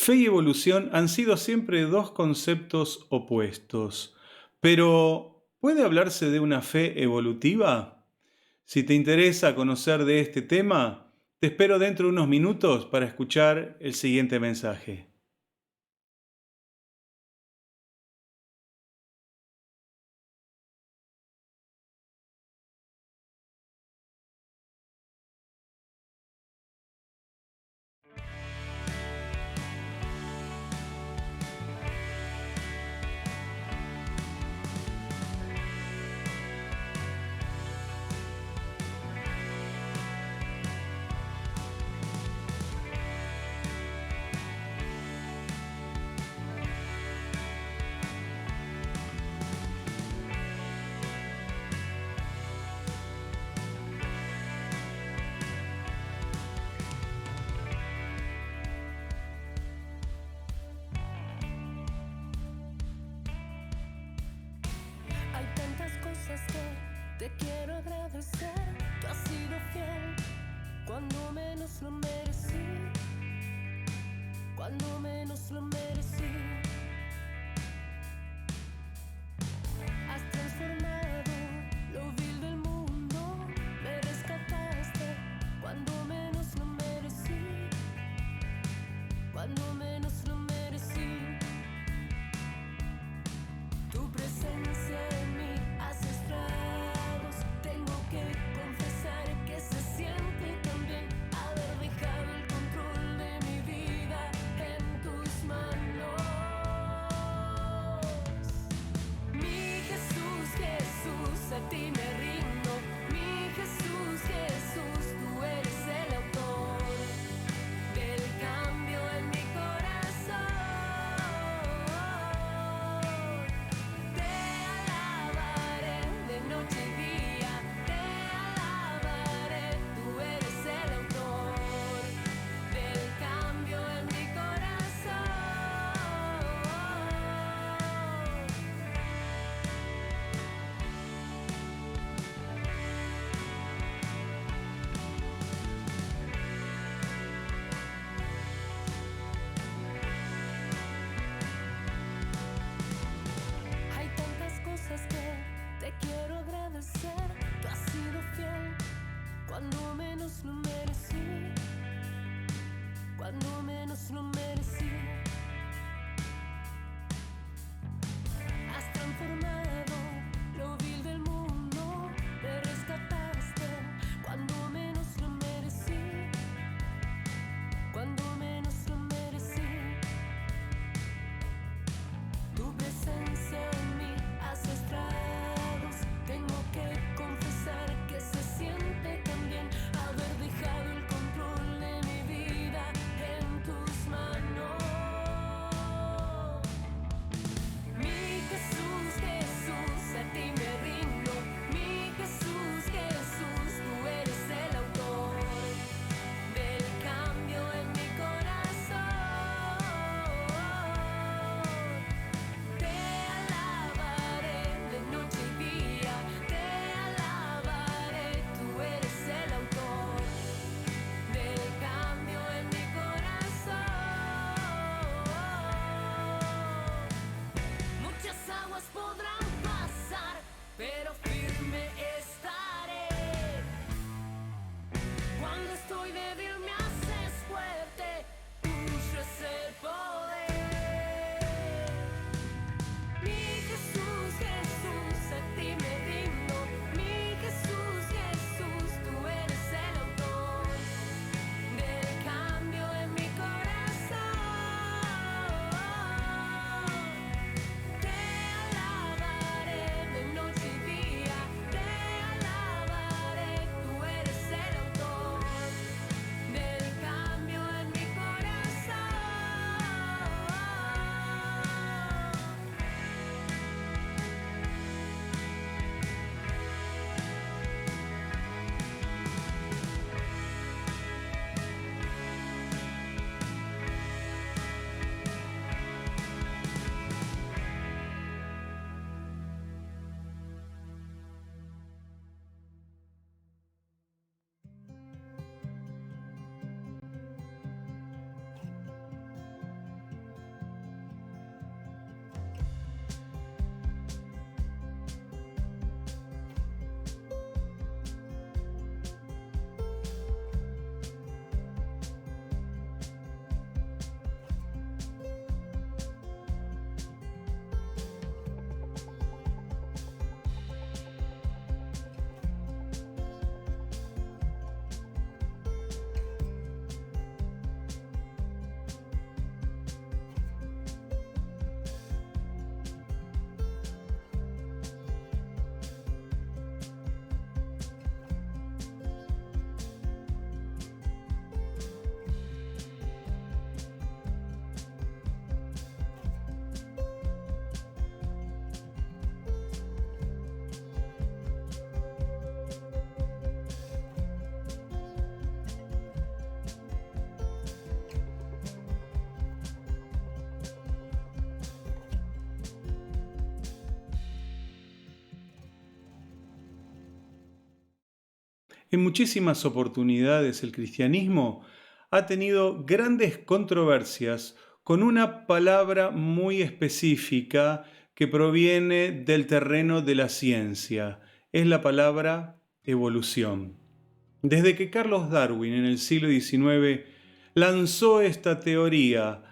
Fe y evolución han sido siempre dos conceptos opuestos, pero ¿puede hablarse de una fe evolutiva? Si te interesa conocer de este tema, te espero dentro de unos minutos para escuchar el siguiente mensaje. Hay tantas cosas que te quiero agradecer. Tú has sido fiel cuando menos lo merecí, cuando menos lo merecí. Has transformado lo vil del mundo, me rescataste cuando menos lo merecí, cuando menos lo merecí. Tu presencia en mí hace estragos. Tengo que confesar que se siente tan bien haber dejado el control de mi vida en tus manos. Mi Jesús, Jesús, a ti me rindo. Mi Jesús, Jesús, tú eres el autor del cambio en mi corazón. Te alabaré de noche y día, te alabaré, tú eres el autor del cambio en mi corazón. Hay tantas cosas que te quiero agradecer. Tú has sido fiel cuando menos lo merecí, cuando menos lo merecí. Has transformado lo vil del mundo, me rescataste cuando menos lo merecí, cuando menos lo merecí. Tu presencia en mí hace estragos. Tengo que confesar que se siente tan bien haber dejado el control de mi vida en tus manos. En muchísimas oportunidades el cristianismo ha tenido grandes controversias con una palabra muy específica que proviene del terreno de la ciencia. Es la palabra evolución. Desde que Carlos Darwin en el siglo XIX lanzó esta teoría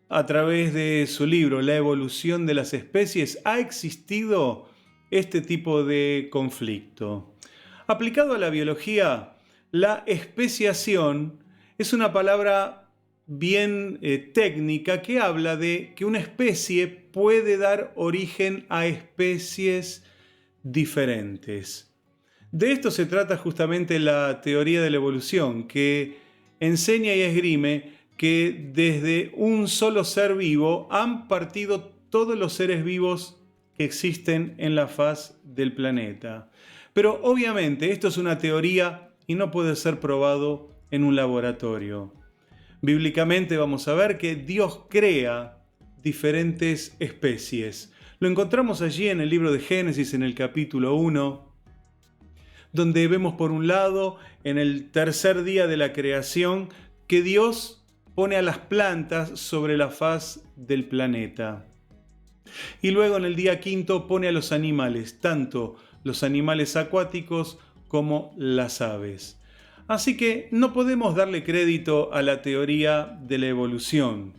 a través de su libro La evolución de las especies, ha existido este tipo de conflicto. Aplicado a la biología, la especiación es una palabra bien técnica que habla de que una especie puede dar origen a especies diferentes. De esto se trata justamente la teoría de la evolución, que enseña y esgrime que desde un solo ser vivo han partido todos los seres vivos que existen en la faz del planeta. Pero obviamente esto es una teoría y no puede ser probado en un laboratorio. Bíblicamente vamos a ver que Dios crea diferentes especies. Lo encontramos allí en el libro de Génesis, en el capítulo 1, donde vemos por un lado, en el tercer día de la creación, que Dios pone a las plantas sobre la faz del planeta. Y luego en el día quinto pone a los animales, tanto los animales acuáticos como las aves. Así que no podemos darle crédito a la teoría de la evolución.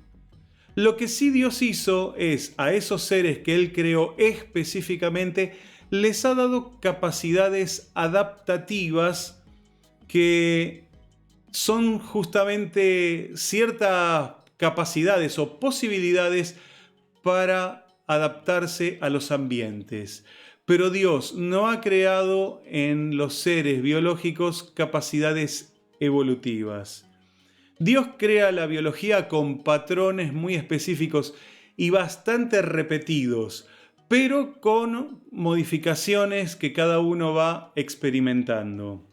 Lo que sí Dios hizo es a esos seres que Él creó específicamente, les ha dado capacidades adaptativas que son justamente ciertas capacidades o posibilidades para adaptarse a los ambientes. Pero Dios no ha creado en los seres biológicos capacidades evolutivas. Dios crea la biología con patrones muy específicos y bastante repetidos, pero con modificaciones que cada uno va experimentando.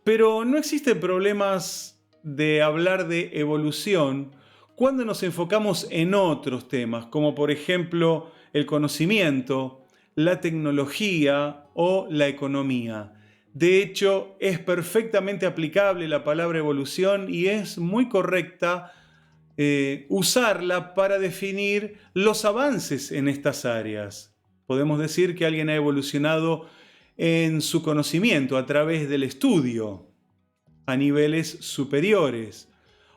Pero no existen problemas de hablar de evolución cuando nos enfocamos en otros temas, como por ejemplo el conocimiento, la tecnología o la economía. De hecho, es perfectamente aplicable la palabra evolución y es muy correcta usarla para definir los avances en estas áreas. Podemos decir que alguien ha evolucionado en su conocimiento a través del estudio a niveles superiores,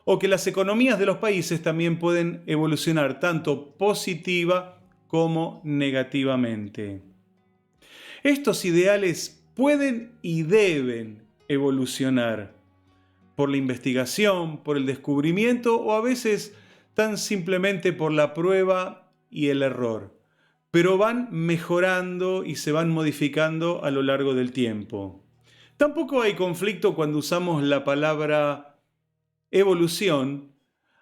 o que las economías de los países también pueden evolucionar tanto positiva como negativamente. Estos ideales pueden y deben evolucionar por la investigación, por el descubrimiento o a veces tan simplemente por la prueba y el error, pero van mejorando y se van modificando a lo largo del tiempo. Tampoco hay conflicto cuando usamos la palabra evolución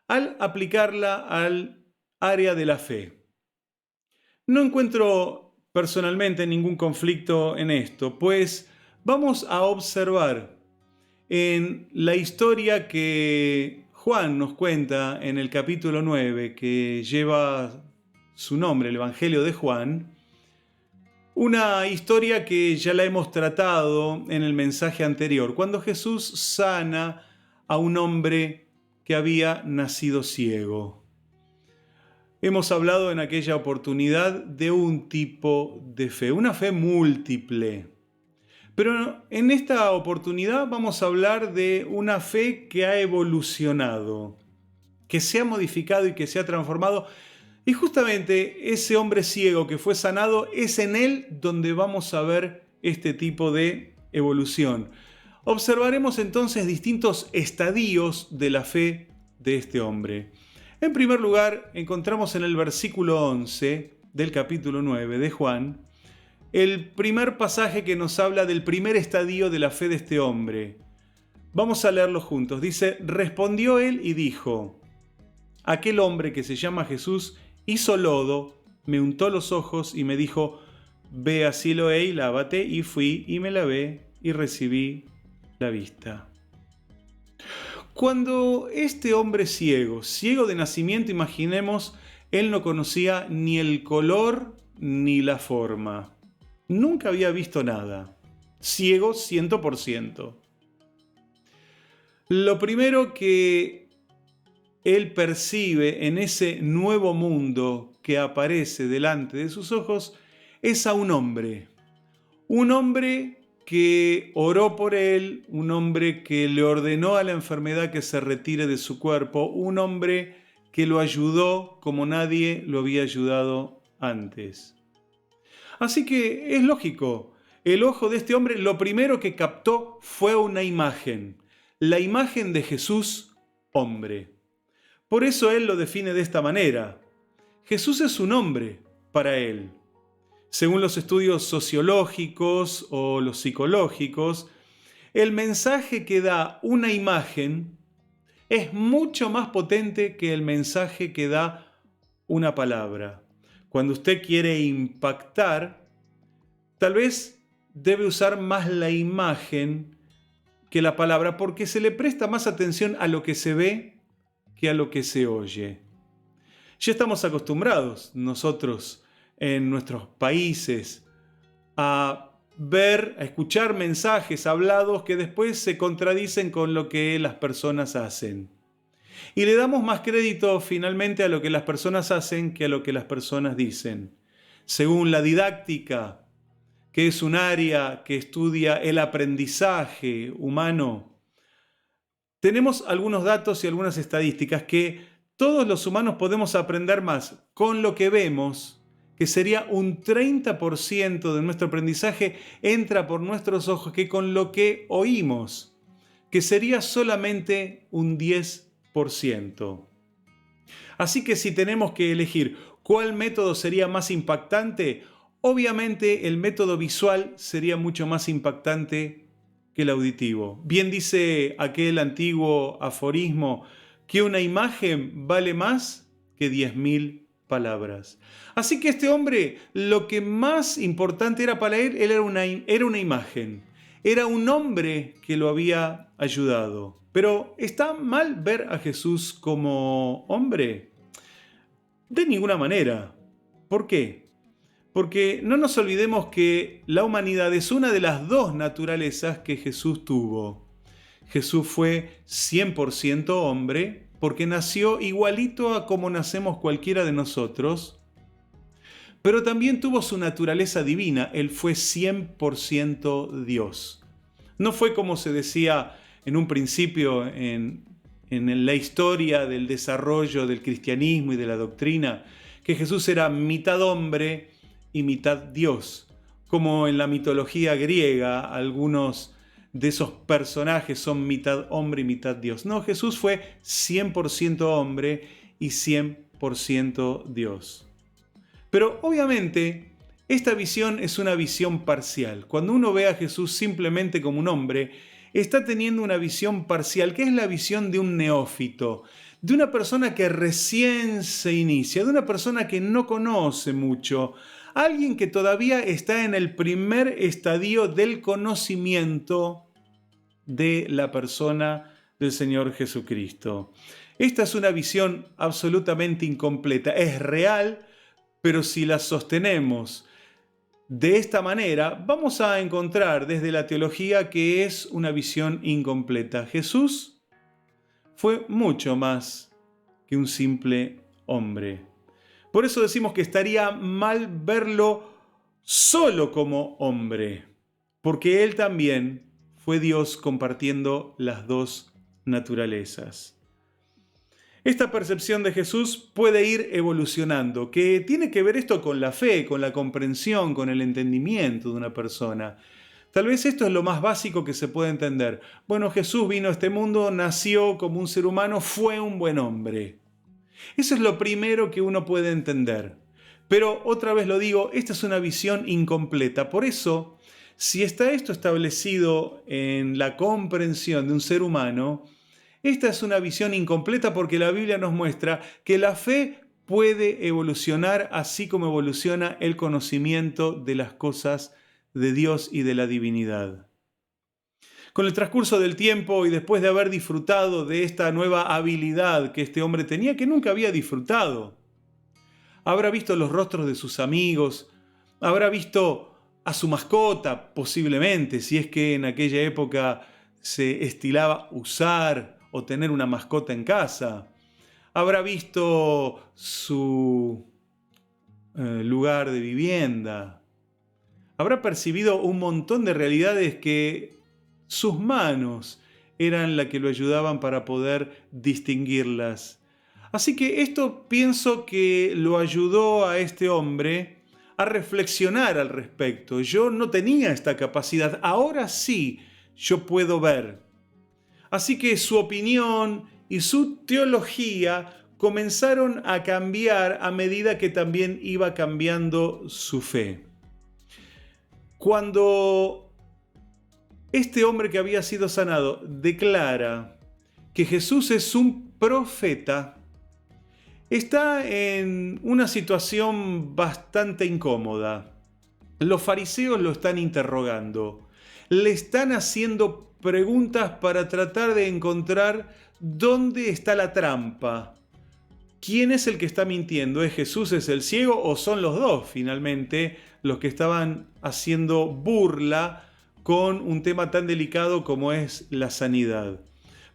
al aplicarla al área de la fe. No encuentro personalmente ningún conflicto en esto, pues vamos a observar en la historia que Juan nos cuenta en el capítulo 9, que lleva su nombre, el Evangelio de Juan, una historia que ya la hemos tratado en el mensaje anterior, cuando Jesús sana a un hombre que había nacido ciego. Hemos hablado en aquella oportunidad de un tipo de fe, una fe múltiple. Pero en esta oportunidad vamos a hablar de una fe que ha evolucionado, que se ha modificado y que se ha transformado. Y justamente ese hombre ciego que fue sanado es en él donde vamos a ver este tipo de evolución. Observaremos entonces distintos estadios de la fe de este hombre. En primer lugar, encontramos en el versículo 11 del capítulo 9 de Juan, el primer pasaje que nos habla del primer estadio de la fe de este hombre. Vamos a leerlo juntos. Dice, respondió él y dijo, aquel hombre que se llama Jesús hizo lodo, me untó los ojos y me dijo, ve a Siloé y lávate, y fui y me lavé y recibí la vista. Cuando este hombre ciego de nacimiento, imaginemos, él no conocía ni el color ni la forma. Nunca había visto nada. ciego 100%. Lo primero que él percibe en ese nuevo mundo que aparece delante de sus ojos es a un hombre que oró por él, un hombre que le ordenó a la enfermedad que se retire de su cuerpo, un hombre que lo ayudó como nadie lo había ayudado antes. Así que es lógico, el ojo de este hombre lo primero que captó fue una imagen, la imagen de Jesús, hombre. Por eso él lo define de esta manera. Jesús es un hombre para él. Según los estudios sociológicos o los psicológicos, el mensaje que da una imagen es mucho más potente que el mensaje que da una palabra. Cuando usted quiere impactar, tal vez debe usar más la imagen que la palabra, porque se le presta más atención a lo que se ve que a lo que se oye. Ya estamos acostumbrados nosotros en nuestros países a ver, a escuchar mensajes hablados que después se contradicen con lo que las personas hacen. Y le damos más crédito finalmente a lo que las personas hacen que a lo que las personas dicen. Según la didáctica, que es un área que estudia el aprendizaje humano, tenemos algunos datos y algunas estadísticas que todos los humanos podemos aprender más con lo que vemos, que sería un 30% de nuestro aprendizaje entra por nuestros ojos, que con lo que oímos, que sería solamente un 10%. Así que si tenemos que elegir cuál método sería más impactante, obviamente el método visual sería mucho más impactante que el auditivo. Bien dice aquel antiguo aforismo que una imagen vale más que 10.000 palabras. Así que este hombre, lo que más importante era para él era una imagen. Era un hombre que lo había ayudado. Pero ¿está mal ver a Jesús como hombre? De ninguna manera. ¿Por qué? Porque no nos olvidemos que la humanidad es una de las dos naturalezas que Jesús tuvo. Jesús fue 100% hombre porque nació igualito a como nacemos cualquiera de nosotros, pero también tuvo su naturaleza divina. Él fue 100% Dios. No fue como se decía en un principio en la historia del desarrollo del cristianismo y de la doctrina, que Jesús era mitad hombre y mitad Dios, como en la mitología griega algunos de esos personajes son mitad hombre y mitad Dios. No, Jesús fue 100% hombre y 100% Dios. Pero obviamente esta visión es una visión parcial. Cuando uno ve a Jesús simplemente como un hombre, está teniendo una visión parcial, que es la visión de un neófito, de una persona que recién se inicia, de una persona que no conoce mucho, alguien que todavía está en el primer estadio del conocimiento de la persona del Señor Jesucristo. Esta es una visión absolutamente incompleta. Es real, pero si la sostenemos de esta manera, vamos a encontrar desde la teología que es una visión incompleta. Jesús fue mucho más que un simple hombre. Por eso decimos que estaría mal verlo solo como hombre, porque él también fue Dios compartiendo las dos naturalezas. Esta percepción de Jesús puede ir evolucionando, que tiene que ver esto con la fe, con la comprensión, con el entendimiento de una persona. Tal vez esto es lo más básico que se puede entender. Bueno, Jesús vino a este mundo, nació como un ser humano, fue un buen hombre. Eso es lo primero que uno puede entender. Pero otra vez lo digo, esta es una visión incompleta. Por eso, si está esto establecido en la comprensión de un ser humano, esta es una visión incompleta porque la Biblia nos muestra que la fe puede evolucionar así como evoluciona el conocimiento de las cosas de Dios y de la divinidad. Con el transcurso del tiempo y después de haber disfrutado de esta nueva habilidad que este hombre tenía, que nunca había disfrutado, habrá visto los rostros de sus amigos, habrá visto a su mascota, posiblemente, si es que en aquella época se estilaba usar o tener una mascota en casa. Habrá visto su lugar de vivienda. Habrá percibido un montón de realidades que sus manos eran las que lo ayudaban para poder distinguirlas. Así que esto pienso que lo ayudó a este hombre a reflexionar al respecto. Yo no tenía esta capacidad, ahora sí yo puedo ver. Así que su opinión y su teología comenzaron a cambiar a medida que también iba cambiando su fe. Cuando este hombre que había sido sanado declara que Jesús es un profeta, está en una situación bastante incómoda. Los fariseos lo están interrogando, le están haciendo preguntas para tratar de encontrar dónde está la trampa. ¿Quién es el que está mintiendo? ¿Es Jesús, es el ciego o son los dos finalmente los que estaban haciendo burla con un tema tan delicado como es la sanidad?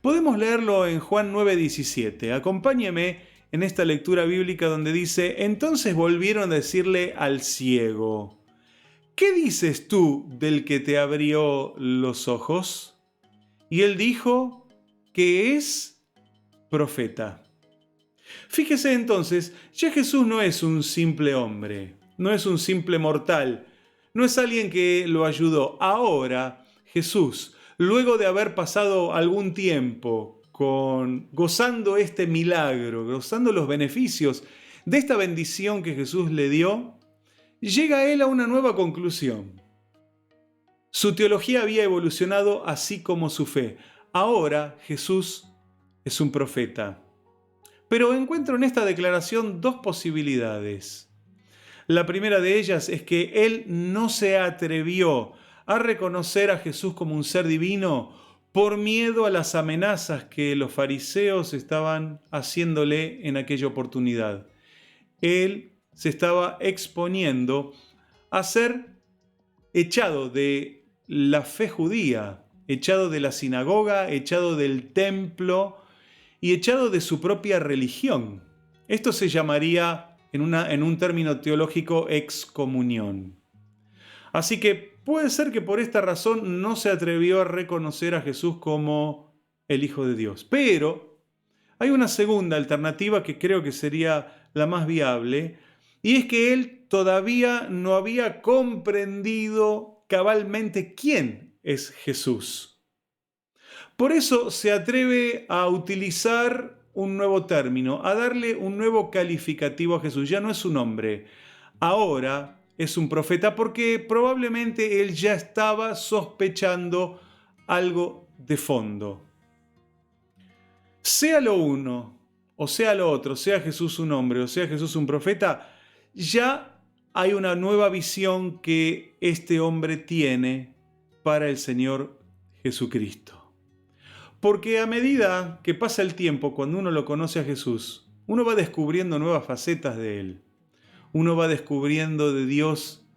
Podemos leerlo en Juan 9:17. Acompáñeme en esta lectura bíblica donde dice: entonces volvieron a decirle al ciego: ¿qué dices tú del que te abrió los ojos? Y él dijo que es profeta. Fíjese entonces, ya Jesús no es un simple hombre, no es un simple mortal, no es alguien que lo ayudó. Ahora Jesús, luego de haber pasado algún tiempo gozando este milagro, gozando los beneficios de esta bendición que Jesús le dio, llega él a una nueva conclusión. Su teología había evolucionado así como su fe. Ahora Jesús es un profeta. Pero encuentro en esta declaración dos posibilidades. La primera de ellas es que él no se atrevió a reconocer a Jesús como un ser divino por miedo a las amenazas que los fariseos estaban haciéndole en aquella oportunidad. Él se estaba exponiendo a ser echado de la fe judía, echado de la sinagoga, echado del templo y echado de su propia religión. Esto se llamaría, en un término teológico, excomunión. Así que puede ser que por esta razón no se atrevió a reconocer a Jesús como el Hijo de Dios. Pero hay una segunda alternativa que creo que sería la más viable, y es que él todavía no había comprendido cabalmente quién es Jesús. Por eso se atreve a utilizar un nuevo término, a darle un nuevo calificativo a Jesús. Ya no es un hombre, ahora es un profeta, porque probablemente él ya estaba sospechando algo de fondo. Sea lo uno o sea lo otro, sea Jesús un hombre o sea Jesús un profeta, ya hay una nueva visión que este hombre tiene para el Señor Jesucristo. Porque a medida que pasa el tiempo, cuando uno lo conoce a Jesús, uno va descubriendo nuevas facetas de Él. Uno va descubriendo de Dios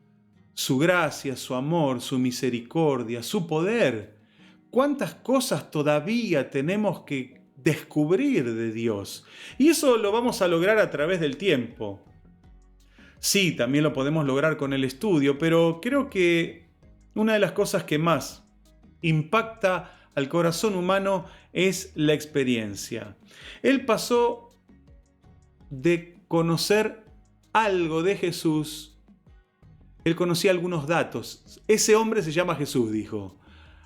su gracia, su amor, su misericordia, su poder. ¿Cuántas cosas todavía tenemos que descubrir de Dios? Y eso lo vamos a lograr a través del tiempo. Sí, también lo podemos lograr con el estudio, pero creo que una de las cosas que más impacta al corazón humano es la experiencia. Él pasó de conocer algo de Jesús, él conocía algunos datos. Ese hombre se llama Jesús, dijo,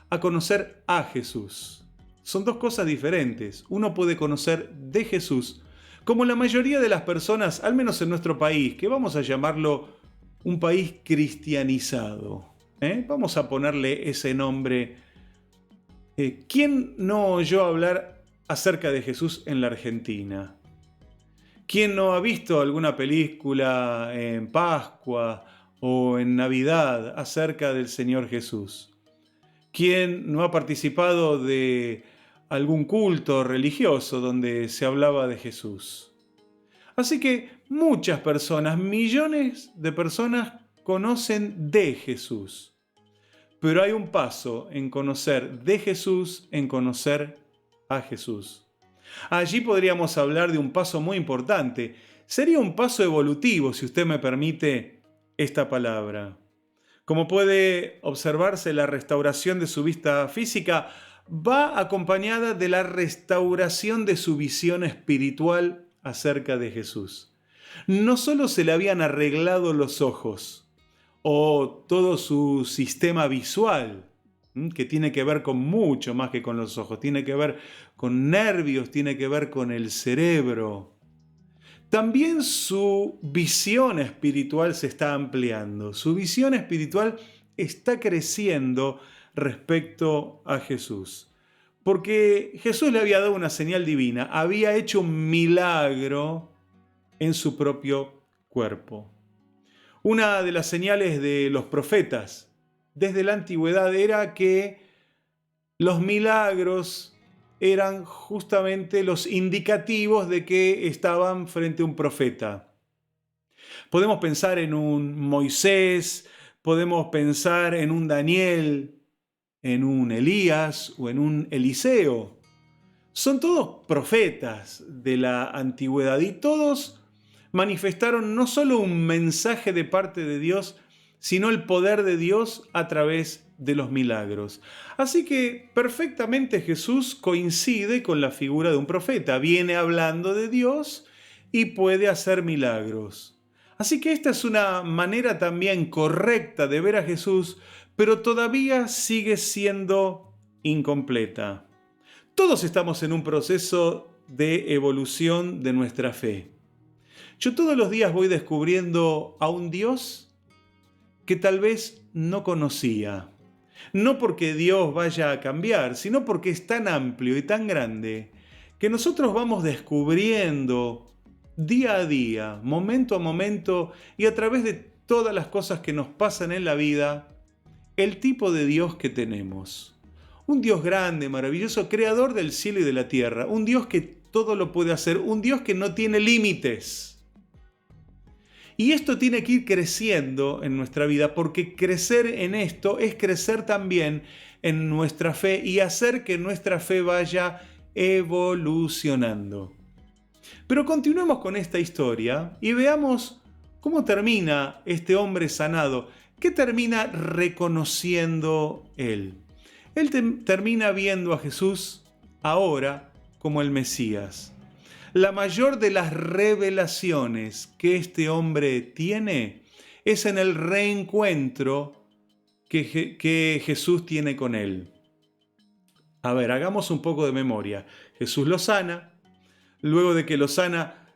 a conocer a Jesús. Son dos cosas diferentes. Uno puede conocer de Jesús, como la mayoría de las personas, al menos en nuestro país, que vamos a llamarlo un país cristianizado. Vamos a ponerle ese nombre. ¿Quién no oyó hablar acerca de Jesús en la Argentina? ¿Quién no ha visto alguna película en Pascua o en Navidad acerca del Señor Jesús? ¿Quién no ha participado de algún culto religioso donde se hablaba de Jesús? Así que muchas personas, millones de personas conocen de Jesús. Pero hay un paso en conocer de Jesús, en conocer a Jesús. Allí podríamos hablar de un paso muy importante. Sería un paso evolutivo, si usted me permite esta palabra. Como puede observarse, la restauración de su vista física va acompañada de la restauración de su visión espiritual acerca de Jesús. No solo se le habían arreglado los ojos o todo su sistema visual, que tiene que ver con mucho más que con los ojos, tiene que ver con nervios, tiene que ver con el cerebro. También su visión espiritual se está ampliando, su visión espiritual está creciendo respecto a Jesús. Porque Jesús le había dado una señal divina, había hecho un milagro en su propio cuerpo. Una de las señales de los profetas desde la antigüedad era que los milagros eran justamente los indicativos de que estaban frente a un profeta. Podemos pensar en un Moisés, podemos pensar en un Daniel, en un Elías o en un Eliseo. Son todos profetas de la antigüedad y todos manifestaron no solo un mensaje de parte de Dios, sino el poder de Dios a través de los milagros. Así que perfectamente Jesús coincide con la figura de un profeta. Viene hablando de Dios y puede hacer milagros. Así que esta es una manera también correcta de ver a Jesús, pero todavía sigue siendo incompleta. Todos estamos en un proceso de evolución de nuestra fe. Yo todos los días voy descubriendo a un Dios que tal vez no conocía. No porque Dios vaya a cambiar, sino porque es tan amplio y tan grande que nosotros vamos descubriendo día a día, momento a momento y a través de todas las cosas que nos pasan en la vida, el tipo de Dios que tenemos. Un Dios grande, maravilloso, creador del cielo y de la tierra. Un Dios que todo lo puede hacer. Un Dios que no tiene límites. Y esto tiene que ir creciendo en nuestra vida, porque crecer en esto es crecer también en nuestra fe y hacer que nuestra fe vaya evolucionando. Pero continuemos con esta historia y veamos cómo termina este hombre sanado. ¿Qué termina reconociendo él? Él termina viendo a Jesús ahora como el Mesías. La mayor de las revelaciones que este hombre tiene es en el reencuentro que Jesús tiene con él. A ver, hagamos un poco de memoria. Jesús lo sana. Luego de que lo sana,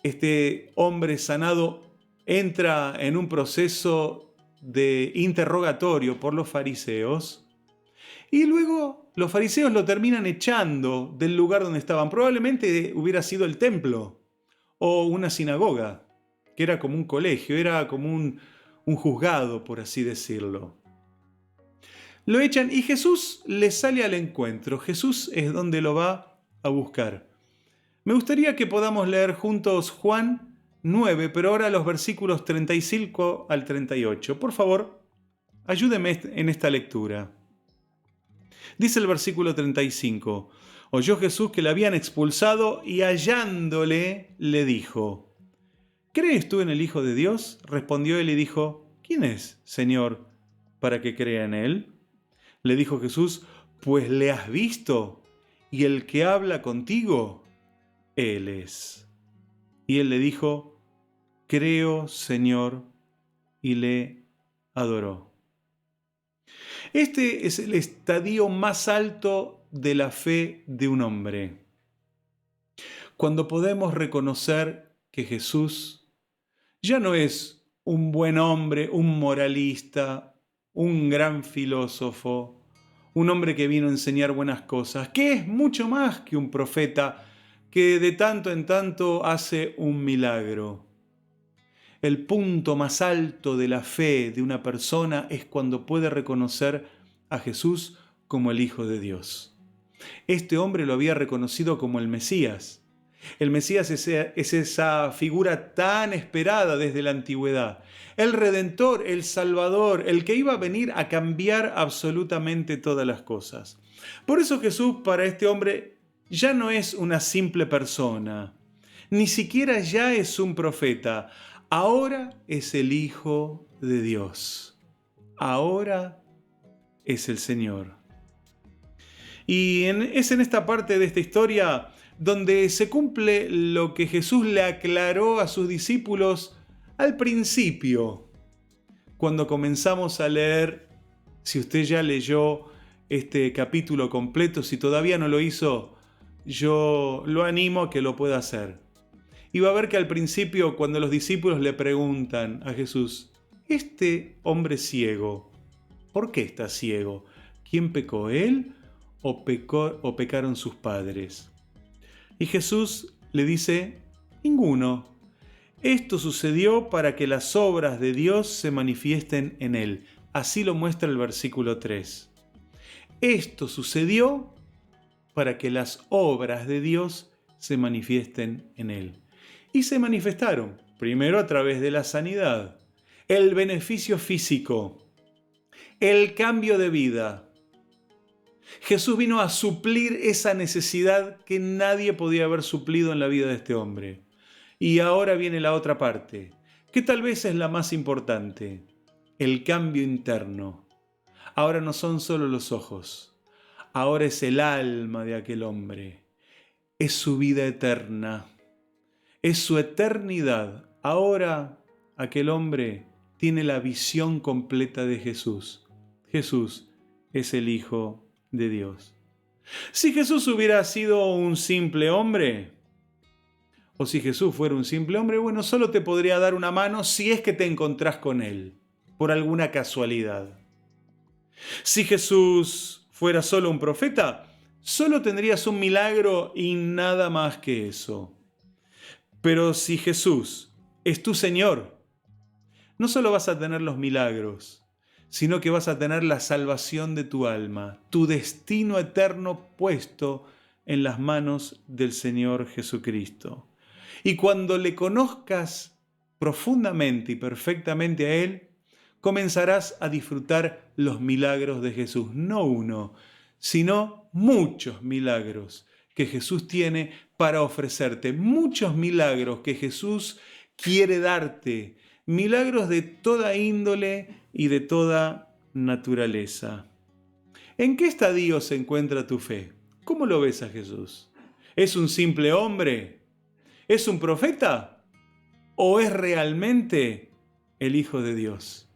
este hombre sanado entra en un proceso de interrogatorio por los fariseos. Y luego los fariseos lo terminan echando del lugar donde estaban. Probablemente hubiera sido el templo o una sinagoga, que era como un colegio, era como un juzgado, por así decirlo. Lo echan y Jesús le sale al encuentro. Jesús es donde lo va a buscar. Me gustaría que podamos leer juntos Juan 9, pero ahora los versículos 35 al 38. Por favor, ayúdeme en esta lectura. Dice el versículo 35, oyó Jesús que le habían expulsado y hallándole le dijo, ¿crees tú en el Hijo de Dios? Respondió él y dijo, ¿quién es, Señor, para que crea en él? Le dijo Jesús, pues le has visto, y el que habla contigo, él es. Y él le dijo, creo, Señor, y le adoró. Este es el estadio más alto de la fe de un hombre. Cuando podemos reconocer que Jesús ya no es un buen hombre, un moralista, un gran filósofo, un hombre que vino a enseñar buenas cosas, que es mucho más que un profeta que de tanto en tanto hace un milagro. El punto más alto de la fe de una persona es cuando puede reconocer a Jesús como el Hijo de Dios. Este hombre lo había reconocido como el Mesías. El Mesías es esa figura tan esperada desde la antigüedad. El Redentor, el Salvador, el que iba a venir a cambiar absolutamente todas las cosas. Por eso Jesús para este hombre ya no es una simple persona, ni siquiera ya es un profeta. Ahora es el Hijo de Dios. Ahora es el Señor. Y es en esta parte de esta historia donde se cumple lo que Jesús le aclaró a sus discípulos al principio, cuando comenzamos a leer. Si usted ya leyó este capítulo completo, si todavía no lo hizo, yo lo animo a que lo pueda hacer. Y va a ver que al principio, cuando los discípulos le preguntan a Jesús, este hombre ciego, ¿por qué está ciego? ¿Quién pecó, él o pecaron sus padres? Y Jesús le dice, ninguno. Esto sucedió para que las obras de Dios se manifiesten en él. Así lo muestra el versículo 3. Esto sucedió para que las obras de Dios se manifiesten en él. Y se manifestaron, primero a través de la sanidad, el beneficio físico, el cambio de vida. Jesús vino a suplir esa necesidad que nadie podía haber suplido en la vida de este hombre. Y ahora viene la otra parte, que tal vez es la más importante, el cambio interno. Ahora no son solo los ojos, ahora es el alma de aquel hombre, es su vida eterna, es su eternidad. Ahora aquel hombre tiene la visión completa de Jesús. Jesús es el Hijo de Dios. Si Jesús hubiera sido un simple hombre, o si Jesús fuera un simple hombre, bueno, solo te podría dar una mano si es que te encontrás con él, por alguna casualidad. Si Jesús fuera solo un profeta, solo tendrías un milagro y nada más que eso. Pero si Jesús es tu Señor, no solo vas a tener los milagros, sino que vas a tener la salvación de tu alma, tu destino eterno puesto en las manos del Señor Jesucristo. Y cuando le conozcas profundamente y perfectamente a Él, comenzarás a disfrutar los milagros de Jesús. No uno, sino muchos milagros que Jesús tiene para ofrecerte. Muchos milagros que Jesús quiere darte. Milagros de toda índole y de toda naturaleza. ¿En qué estadio se encuentra tu fe? ¿Cómo lo ves a Jesús? ¿Es un simple hombre? ¿Es un profeta? ¿O es realmente el Hijo de Dios?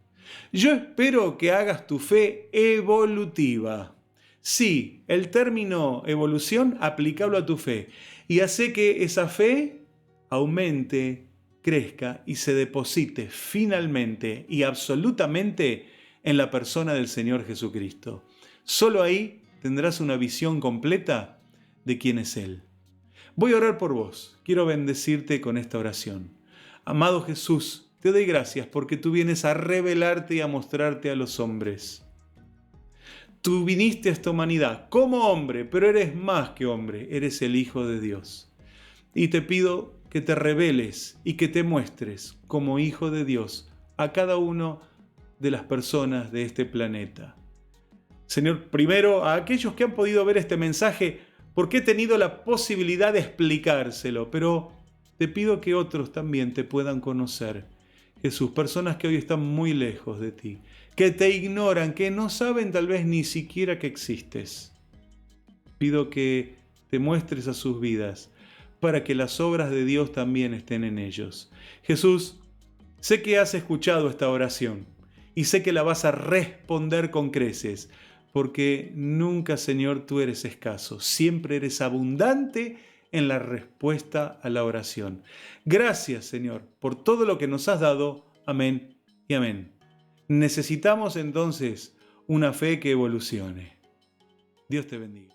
Yo espero que hagas tu fe evolutiva. Sí, el término evolución, aplicable a tu fe. Y hace que esa fe aumente, crezca y se deposite finalmente y absolutamente en la persona del Señor Jesucristo. Solo ahí tendrás una visión completa de quién es Él. Voy a orar por vos. Quiero bendecirte con esta oración. Amado Jesús, te doy gracias porque tú vienes a revelarte y a mostrarte a los hombres. Tú viniste a esta humanidad como hombre, pero eres más que hombre, eres el Hijo de Dios. Y te pido que te reveles y que te muestres como Hijo de Dios a cada uno de las personas de este planeta. Señor, primero a aquellos que han podido ver este mensaje, porque he tenido la posibilidad de explicárselo, pero te pido que otros también te puedan conocer. Jesús, personas que hoy están muy lejos de ti, que te ignoran, que no saben tal vez ni siquiera que existes. Pido que te muestres a sus vidas para que las obras de Dios también estén en ellos. Jesús, sé que has escuchado esta oración y sé que la vas a responder con creces, porque nunca, Señor, tú eres escaso, siempre eres abundante en la respuesta a la oración. Gracias, Señor, por todo lo que nos has dado. Amén y amén. Necesitamos entonces una fe que evolucione. Dios te bendiga.